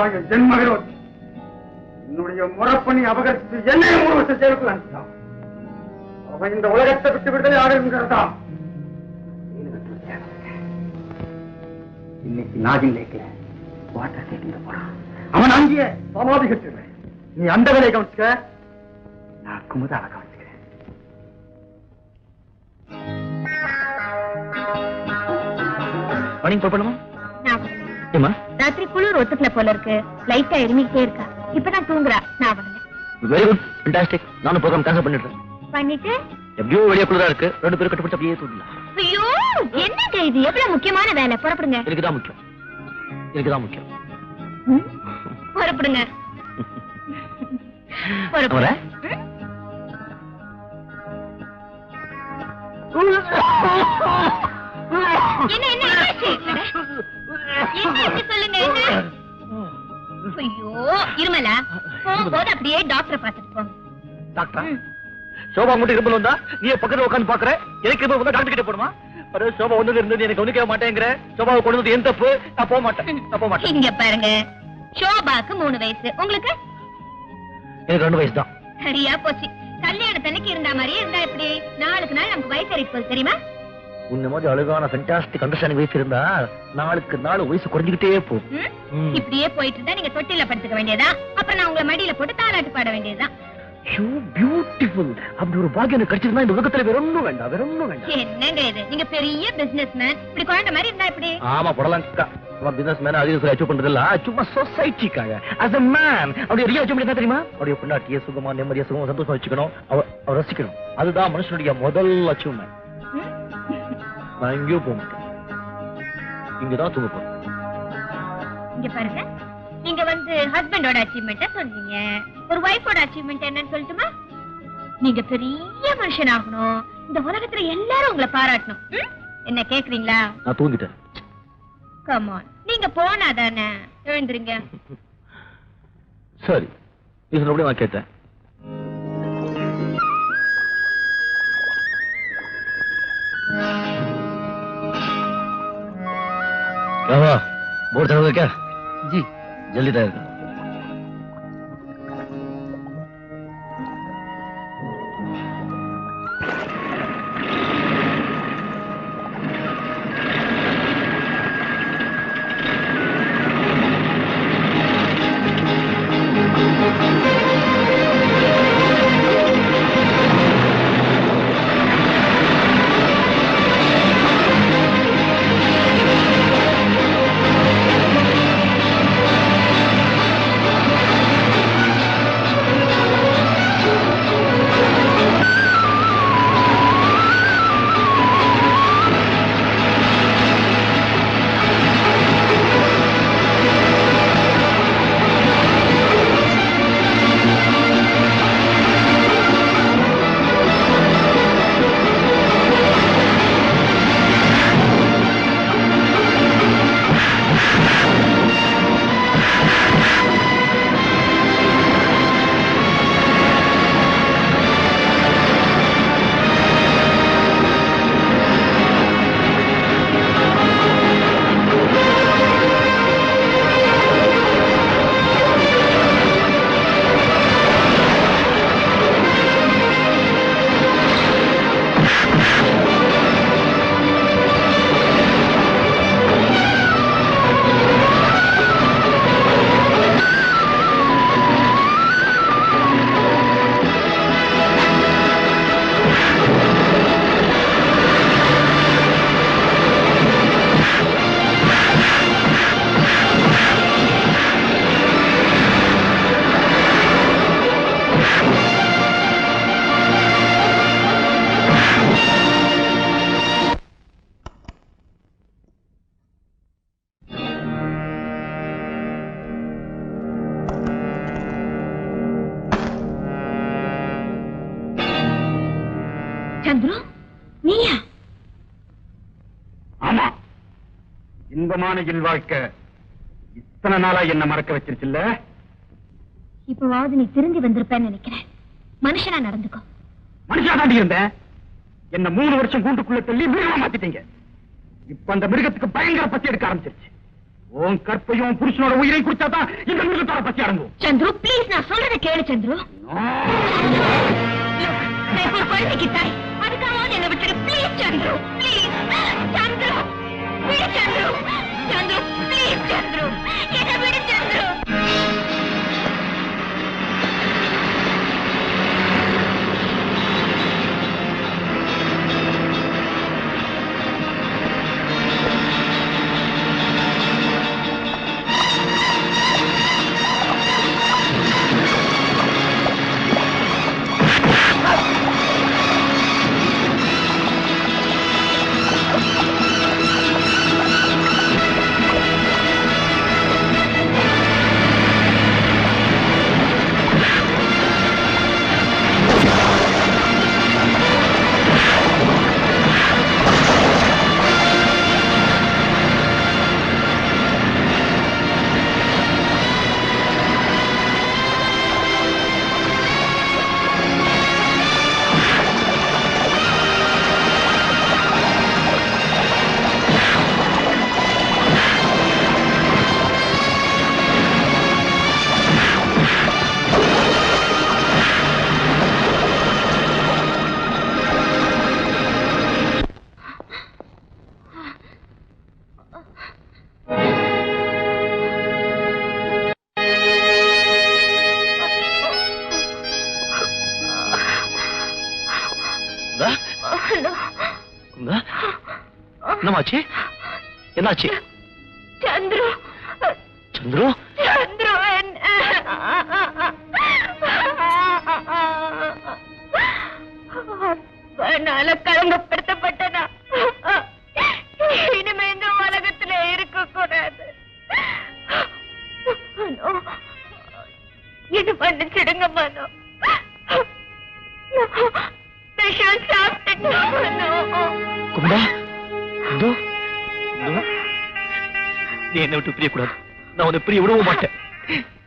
தாய ஜென்ம விரோதி. என்னுடைய முறப்பணி அபகரித்து என்னை 3 வருஷம் ஜெயிலுக்குள் அனுப்பிட்டான். அவன் இந்த உலகத்தை விட்டு விடுதலை ஆடுங்கிறதா? இன்னைக்கு நாகின் லேக்ல வாட்டர் கேட்க போறான். அவன் அங்கேயே சமாதி கட்டுறேன். நீ அந்த வேலையை கவனிச்சுக்க, நான் குமுதாவை கவனிச்சுக்கிறேன். மார்னிங் போகணுமா? ஏமா ராத்திரி குளிர் ஒத்துக்கல போல இருக்கு. லைட்டா இருமிக்கிட்டே இருக்கா. இப்பதான் தூங்குறா. நான் வரல. Very good, fantastic. நானும் ப்ரோகிராம் கேன்சல் பண்ணிடுறேன். பண்ணிட்டு எப்படியோ வெளியே குளிரா இருக்கு. 2 பேரும் கட்டுப்பட்டு அப்படியே தூங்கலாம். ஐயோ, என்னங்க இது? எவ்வளவு முக்கியமான வேலை. புறப்படுங்க. எனக்குதான் முக்கியம், எனக்குதான் முக்கியம். புறப்படுங்க. என்ன என்ன சொல்லுங்க. ஐயோ, இருமலா? போகும்போது அப்படியே டாக்டரை பார்த்துட்டு போங்க. டாக்டர், சோபா மட்டும் இரும்பல் வந்தா நீ பக்கத்துல உட்காந்து பாக்குற. எனக்கு இரும்பல் வந்தா டாக்டர் கிட்ட போடுமா? சோபா ஒண்ணு இருந்து எனக்கு கவனிக்க மாட்டேங்கிற. சோபாவை கொண்டு வந்து என் தப்பு. நான் போக மாட்டேன். இங்க பாருங்க, ஷோபாக்கு 3 வயசு, உங்களுக்கு? எனக்கு 2 வயசு தான். சரியா போச்சு. கல்யாணத்தன்னைக்கு இருந்தா மாதிரியே இருந்தா எப்படி? நாளுக்கு நாள் நமக்கு வயசு ஏறிட்டு தெரியுமா? உன்ன மாதிரி அழகான ஃபண்டாஸ்டிக் அண்டர்ஸ்டாண்டிங் வயசு இருந்தா நாளுக்கு நாள் வயசு குறைஞ்சிக்கிட்டே போகும். இப்படியே போயிட்டு இருந்தா நீங்க தொட்டில படுத்துக்க வேண்டியதா. அப்புறம் நான் உங்களை மடியில போட்டு தாலாட்டு பாட வேண்டியதுதான். You beautiful. அப்படி ஒரு பாக்கியம் எனக்கு கிடைச்சிருந்தா இந்த உலகத்துல வேற ஒண்ணும் வேண்டாம், வேற ஒண்ணும் வேண்டாம். என்னங்க இது? நீங்க பெரிய பிசினஸ் மேன், இப்படி குழந்தை மாதிரி இருந்தா எப்படி? ஆமா, போடலாம். பிசினஸ் மேன் அதிகம் அச்சீவ் பண்றது இல்ல, சும்மா சொசைட்டிக்காக. as a man அப்படியே ரியல் அச்சீவ் பண்ணி தெரியுமா? அப்படியே பொண்டாட்டிய சுகமா நிம்மதியா சுகமா சந்தோஷமா வச்சுக்கணும், அவ ரசிக்கணும். அதுதான் மனுஷனுடைய முதல் அச்சீவ்மெண்ட். நான் எங்கேயும் போக மாட்டேன், இங்கதான் தூங்க போறேன். இங்க பாருங்க, நீங்க ஹஸ்பண்டோட அச்சீவ்மெண்ட்ட சொன்னீங்க. ஒரு வைஃபோட அச்சீவ்மெண்ட் என்னன்னு சொல்லட்டுமா? நீங்க பெரிய மனுஷன் ஆகணும். இந்த உலகத்துல எல்லாரும் உங்களை பாராட்டணும். என்ன கேக்குறீங்களா? நான் தூங்கிட்டேன். கம் ஆன், நீங்க போனாதானே. எழுந்துருங்க. சரி, இது அப்படியே நான் கேட்டேன். बोर्ड चढ़ा क्या? जी जल्दी तैयार कर। சந்துரு, நீயா? ஆமா, இன்பமான இல்வாழ்க்கை இத்தனை நாளா என்ன மறக்க வச்சிருச்சுல்ல. இப்பவாவது நீ திரும்பி வந்திருப்பேன்னு நினைக்கிறேன். மனுஷனா நடந்துக்கோ. மனுஷனா தாண்டி இருந்தேன். என்ன 3 வருஷம் கூண்டுக்குள்ள தள்ளி மிருகமா மாத்திட்டீங்க. இப்ப அந்த மிருகத்துக்கு பயங்கர பசி எடுக்க ஆரம்பிச்சிருச்சு. உன் கற்பையும் புருஷனோட உயிரை குடிச்சாதான் இந்த மிருகத்தோட பசி அடங்கும். சந்துரு ப்ளீஸ், நான் சொல்றதை கேளு சந்துரு. நான் ஒரு குழந்தைக்கு தாய், அதுக்காக என்ன விட்டுரு please Chandru, please Chandru, please Chandru, Chandru please Chandru, என்ன விடு சந்துரு. என்னமாச்சு? என்னாச்சு? சந்துரு, சந்துரு, சந்துரு என்னால களங்கப்படுத்தப்பட்டனா இனிமே இந்த உலகத்துல இருக்க கூடாது. இது மன்னிச்சிடுங்க மனோ. விஷம் சாப்பிட்டுட்டேன் மனோ. குமுதா, குமுதா, நீ என்ன விட்டு பிரியக்கூடாது. நான் உன்னை பிரிய விடவும் மாட்டேன்.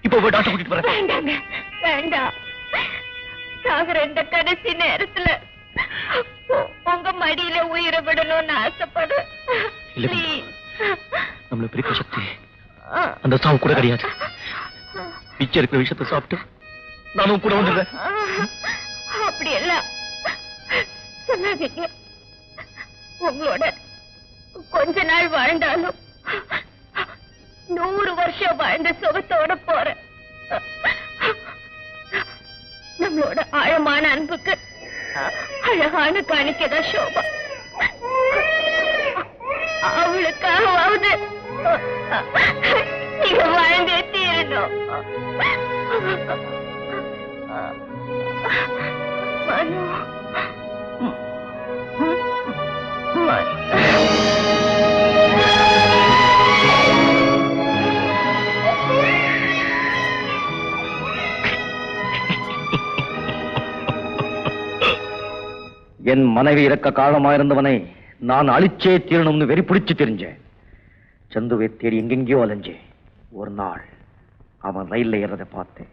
இப்ப போய் டாக்டர் கூட்டிட்டு வரேன். வேண்டாங்க, வேண்டாம். சாகர இந்த கடைசி நேரத்துல உங்க மடியில உயிரை விடணும்னு ஆசைப்படுறேன். இல்ல, நம்மள பிரிக்க சக்தி அந்த சாவு கூட கிடையாது. பிச்சை இருக்கிற விஷயத்தை சாப்பிட்டு நானும் கூட வந்துடுறேன். அப்படி எல்லாம் சொல்லாதீங்க. உங்களோட கொஞ்ச நாள் வாழ்ந்தாலும் 100 வருஷம் வாழ்ந்த சுகத்தோட போறேன். நம்மளோட ஆழமான அன்புக்கு அழகான காணிக்கதான் சோபா. அவளுக்காகவாவது நீங்க வாழ்ந்தே தீரணும். மனு, என் மனைவி இறக்க காரணமாயிருந்தவனை நான் அழிச்சே தீரணும்னு வெறி பிடிச்சு தெரிஞ்சேன். சந்துவை தேடி எங்கெங்கயோ அலைஞ்சேன். ஒரு நாள் அவன் ரயில்ல ஏறதை பார்த்தேன்.